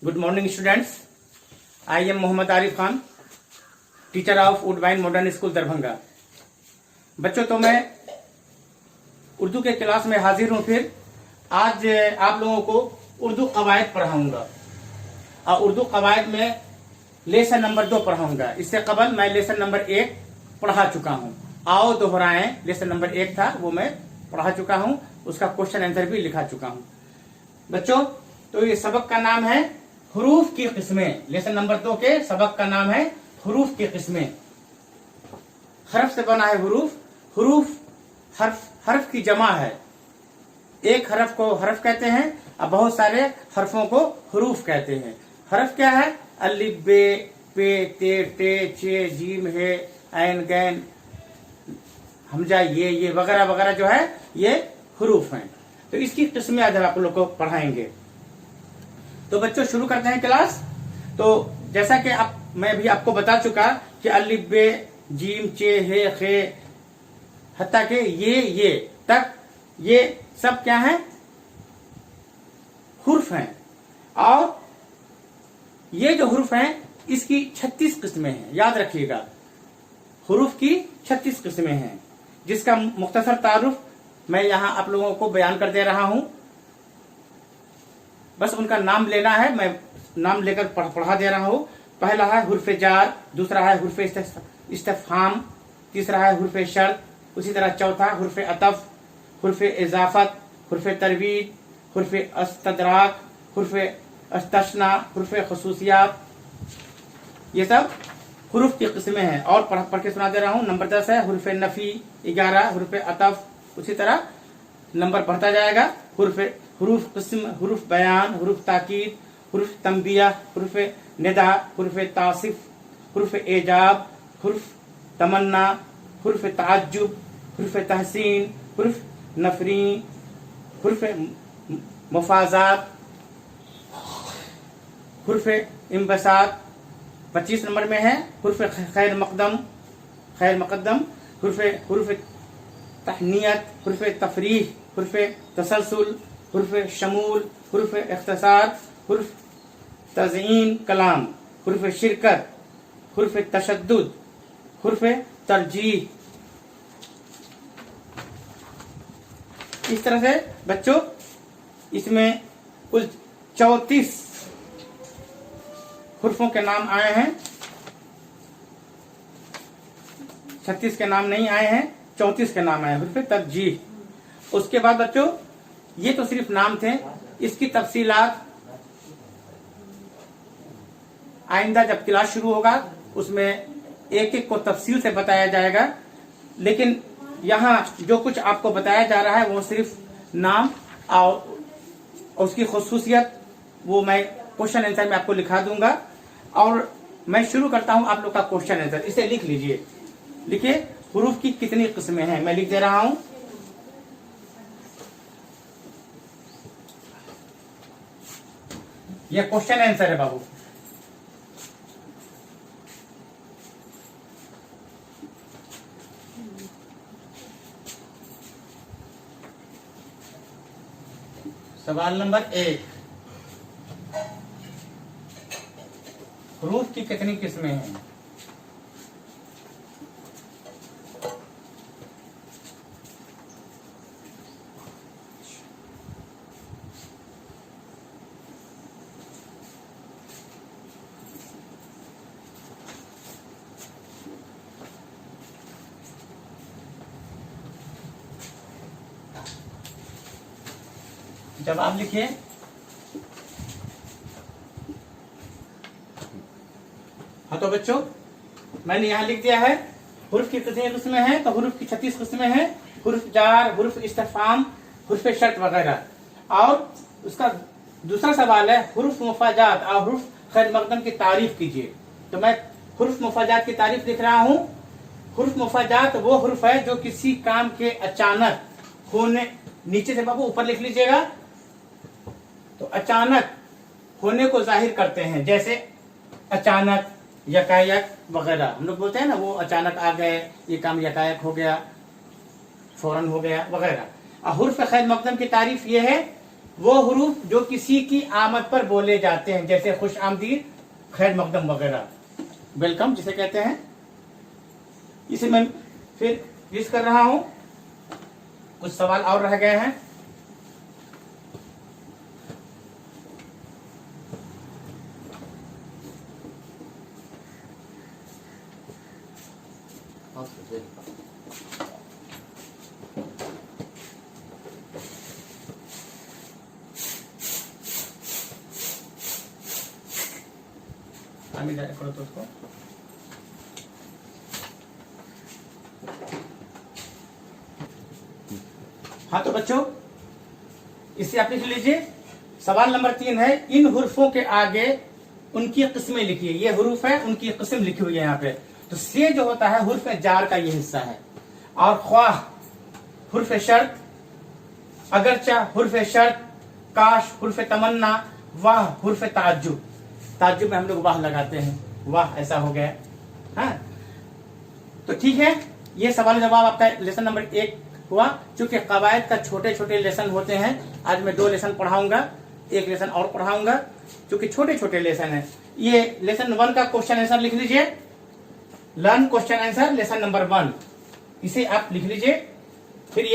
Good morning, students. I am Mohammad Arif Khan, teacher of Woodbine Modern School Darbhanga. बच्चों, तो मैं उर्दू के class में हाजिर हूँ। फिर आज आप लोगों को उर्दू कवायद पढ़ाऊंगा और उर्दू कवायद में लेसन नंबर 2 पढ़ाऊंगा। इससे कबल मैं लेसन नंबर 1 पढ़ा चुका हूँ। आओ दोहराएं, लेसन नंबर 1 था वो मैं पढ़ा चुका हूँ, उसका क्वेश्चन आंसर भी लिखा चुका हूँ। बच्चों, तो ये सबक का नाम है हुरूफ की किस्में। लेसन नंबर 2 के सबक का नाम है हुरूफ की किस्में। हर्फ से बना है हुरूफ। हुरूफ हर्फ की जमा है। एक हरफ को हरफ कहते हैं और बहुत सारे हरफों को हुरूफ कहते हैं। हरफ क्या है? अलिफ, बे, पे, ते, टे, चे, जीम, हे, ऐन, गैन, हमजा, ये वगैरह वगैरह जो है ये हुरूफ हैं। तो इसकी किस्में आज आप लोग को पढ़ाएंगे। तो बच्चों, शुरू करते हैं क्लास। तो जैसा कि मैं भी आपको बता चुका कि अलिफ, बे, जीम, चे, हे, खे, हत्ता के ये तक ये सब क्या है? हुर्फ हैं। और ये जो हुर्फ हैं इसकी 36 किस्में हैं। याद रखिएगा, हुरूफ की 36 किस्में हैं, जिसका मुख्तसर तारुफ मैं यहां आप लोगों को बयान कर दे रहा हूं। बस उनका नाम लेना है, मैं नाम लेकर पढ़ा दे रहा हूं। पहला है हुर्फ जार, दूसरा है हुर्फ इस्तिफहाम, तीसरा है हुर्फ शर्त, उसी तरह चौथा हुर्फ अतफ, हुर्फ इजाफत, हुर्फ तरवीज, हुर्फ अस्तदराक, हुर्फ अस्तशना, हुर्फ खसूसियात। ये सब हुरूफ की किस्में हैं। और पढ़ के सुना दे रहा हूं। नंबर 10 है हुर्फ नफी, 11 हुर्फ अतफ, उसी तरह नंबर बढ़ता जाएगा। हुरूफ किस्म, हुरूफ बयान, हुरूफ ताकीद, हुरूफ तंबिया, हुरूफ निदा, हुरूफ तासिफ, हुरूफ एजाब, हुरूफ तमन्ना, हुरूफ ताज्जुब, हुरूफ तहसीन, हुरूफ नफरी, हुरूफ मुफाजात, हुरूफ इम्बसात। 25 नंबर में है हुरूफ खैर मकदम, हुरूफ तहनियत, हुरूफ तफरीह, हुरूफ तसलसल, हुरूफ शमूल, हुरूफ इख्तिसार, हुरूफ तज़यीन कलाम, हुरूफ शिरकत, हुरूफ तशद्दुद, हुरूफ तरजीह। इस तरह से बच्चों इसमें कुल 34 हुर्फों के नाम आए हैं। 36 के नाम नहीं आए हैं, 34 के नाम आए हैं। हुर्फ तरजीह। उसके बाद बच्चों, ये तो सिर्फ नाम थे, इसकी तफसीलात आइंदा जब क्लास शुरू होगा उसमें एक एक को तफसील से बताया जाएगा। लेकिन यहाँ जो कुछ आपको बताया जा रहा है वो सिर्फ नाम और उसकी खुसूसियत वो मैं क्वेश्चन आंसर में आपको लिखा दूंगा। और मैं शुरू करता हूं आप लोग का क्वेश्चन आंसर। इसे लिख लीजिए। लिखिए, हुरूफ की कितनी किस्में हैं? मैं लिख दे रहा हूं। यह क्वेश्चन आंसर है बाबू। सवाल नंबर 1, हुरूफ की कितनी किस्में हैं? जवाब लिखिए। हाँ, तो बच्चों मैंने यहां लिख दिया है हुरूफ की कितनी किस्में हैं। तो हुरूफ की 36 किस्में हैं। हुरूफ जार, हुरूफ इस्तिफहाम, हुरूफ शर्त वगैरह। और उसका दूसरा सवाल है हुरूफ मुफाजात और हुरूफ खैर मकदम की तारीफ कीजिए। तो मैं हुरूफ मुफाजात की तारीफ लिख रहा हूं। हुरूफ मुफाजात वो हुरूफ है जो किसी काम के अचानक होने, नीचे से बाबू ऊपर लिख लीजिएगा, तो अचानक होने को जाहिर करते हैं। जैसे अचानक, यकायक वगैरह हम लोग बोलते हैं ना, वो अचानक आ गए, ये काम यकायक हो गया, फौरन हो गया वगैरह। और हुर्फ खैर मकदम की तारीफ ये है वो हुरूफ जो किसी की आमद पर बोले जाते हैं, जैसे खुश आमदीद, खैर मकदम वगैरह, वेलकम जिसे कहते हैं। इसे मैं फिर यूज कर रहा हूं। कुछ सवाल और रह गए हैं। करो तो उसको हाँ, तो बच्चों इसे आप लिख लीजिए। सवाल नंबर 3 है, इन हुर्फों के आगे उनकी किस्में लिखिए। ये हुरूफ है, उनकी किस्म लिखी हुई है यहाँ पे। तो से जो होता है हुर्फ जार का ये हिस्सा है, और ख्वाह हुर्फ शर्त, अगरचा हुर्फ शर्त, काश हुर्फ तमन्ना, वाह हुर्फ ताज्जुब। ताज्जुब में हम लोग वाह लगाते हैं, वाह ऐसा हो गया। हाँ, तो ठीक है, ये सवाल जवाब आपका लेसन नंबर 1 हुआ। चूंकि कवायद का छोटे छोटे लेसन होते हैं, आज मैं 2 लेसन पढ़ाऊंगा, 1 लेसन और पढ़ाऊंगा, क्योंकि छोटे छोटे लेसन है। ये लेसन 1 का क्वेश्चन आंसर लिख लीजिए, learn question answer lesson number 1, इसे आप लिख लीजिए। फिर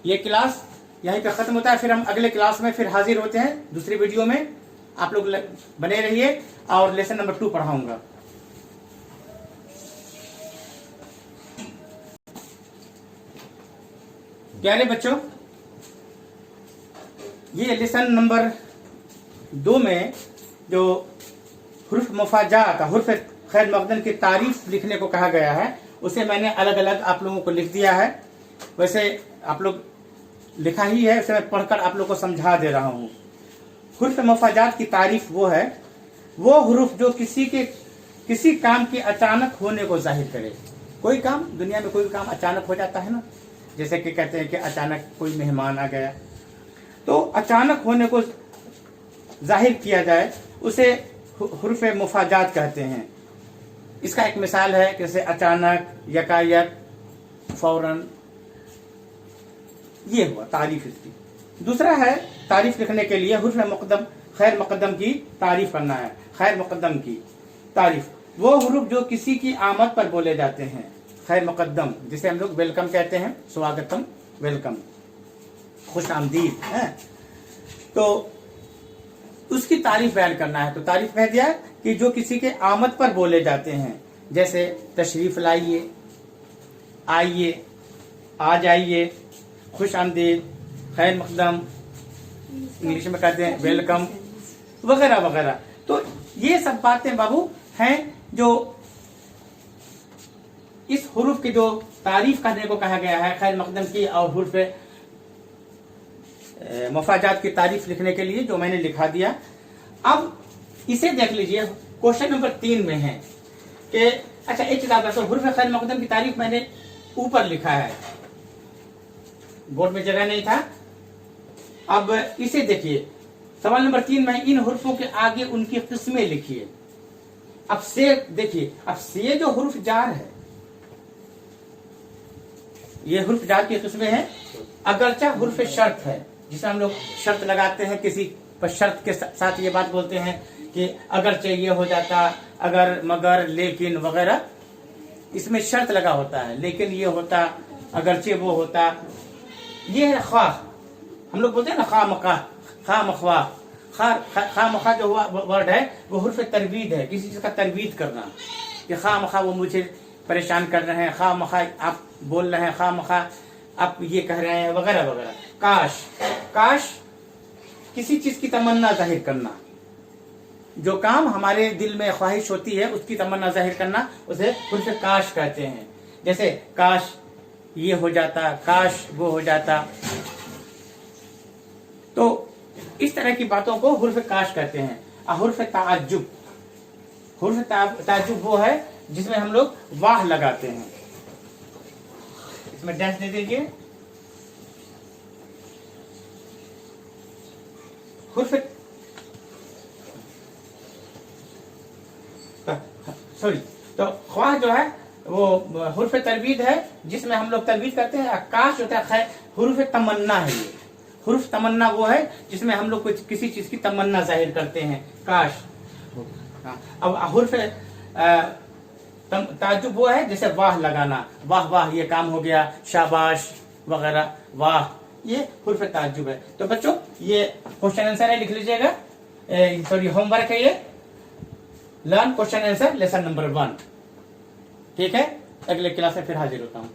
ये क्लास यहीं पे खत्म होता है। फिर हम अगले क्लास में फिर हाजिर होते हैं दूसरी वीडियो में। आप लोग बने रहिए, और लेसन नंबर 2 पढ़ाऊंगा। प्यारे बच्चों, ये लेसन नंबर 2 में जो हुर्फ मुफाजात, हुर्फ खैर मकदम की तारीफ लिखने को कहा गया है, उसे मैंने अलग अलग आप लोगों को लिख दिया है। वैसे आप लोग लिखा ही है, उसे मैं पढ़कर आप लोग को समझा दे रहा हूँ। हुर्फ मुफाजात की तारीफ वो है, वो हुरूफ जो किसी काम के अचानक होने को जाहिर करे। कोई काम, दुनिया में कोई काम अचानक हो जाता है ना, जैसे कि कहते हैं कि अचानक कोई मेहमान आ गया, तो अचानक होने को जाहिर किया जाए, उसे हुर्फ मुफाजात कहते हैं। इसका एक मिसाल है, जैसे अचानक, यकायक, फौरन, ये हुआ तारीफ इसकी। दूसरा है तारीफ लिखने के लिए हुर्फ मुक़द्दम, खैर मुक़द्दम की तारीफ करना है। खैर मुक़द्दम की तारीफ, वो हुरूफ जो किसी की आमद पर बोले जाते हैं। खैर मुक़द्दम जिसे हम लोग वेलकम कहते हैं, स्वागतम, वेलकम, खुश आमदीद है, तो उसकी तारीफ बयान करना है। तो तारीफ कह दिया कि जो किसी के आमद पर बोले जाते हैं, जैसे तशरीफ लाइए, आइए, आ जाइए, खुश आमदीद, खैर मुक़द्दम, इंग्लिश में कहते हैं वेलकम, वगैरह वगैरह। तो ये सब बातें बाबू हैं जो इस हुरूफ की जो तारीफ करने को कहा गया है, खैर मुक़द्दम की और हुर्फ मुफाजात की तारीफ लिखने के लिए, जो मैंने लिखा दिया। अब इसे देख लीजिए, क्वेश्चन नंबर 3 में है कि अच्छा एक किताब है, हुर्फ खैर मुक़द्दम की तारीफ मैंने ऊपर लिखा है, बोर्ड में जगह नहीं था। अब इसे देखिए, सवाल नंबर 3 में इन हुर्फों के आगे उनकी किस्में लिखिए। अब से देखिए, अब से जो हुर्फ जार है, ये हुर्फ जार की किस्में हैं। अगरचा हुर्फ शर्त है, जिसे हम लोग शर्त लगाते हैं, किसी पर शर्त के साथ ये बात बोलते हैं कि अगर चाहिए हो जाता, अगर, मगर, लेकिन वगैरह, इसमें शर्त लगा होता है, लेकिन ये होता, अगरचे वो होता। ये है ख्वाह, हम लोग बोलते हैं ना खा मखा, खा मखवा, खा मखा जो वर्ड है वो हुर्फ तरवीद है, किसी चीज का तरवीद करना, कि खा मखा वो मुझे परेशान कर रहे हैं, खा मखा आप बोल रहे हैं, खा मखा आप ये कह रहे हैं, वगैरह वगैरह। काश, काश किसी चीज की तमन्ना जाहिर करना, जो काम हमारे दिल में ख्वाहिश होती है उसकी तमन्ना जाहिर करना, उसे हुर्फ काश कहते हैं। जैसे काश ये हो जाता, काश वो हो जाता। तो इस तरह की बातों को हुर्फ काश कहते हैं। हुर्फ ताज्जुब, हुर्फ ताज्जुब वो है जिसमें हम लोग वाह लगाते हैं। इसमें डैश दे दीजिए। हुर्फ, सॉरी, तो ख्वाह जो है वो हुर्फ तरवीद है, जिसमें हम लोग तरवीद करते हैं। आकाश होता है हुर्फ तमन्ना है, ये हुर्फ तमन्ना वो है जिसमें हम लोग कुछ किसी चीज की तमन्ना जाहिर करते हैं, काश। हाँ, अब हुर्फ ताज्जुब वो है जैसे वाह लगाना, वाह वाह ये काम हो गया, शाबाश वगैरह, वाह, ये हुर्फ ताज्जुब है। तो बच्चों ये क्वेश्चन आंसर है, लिख लीजिएगा, सॉरी होमवर्क है ये, learn question answer lesson number 1। ठीक है, अगले क्लास में फिर हाजिर होता हूँ।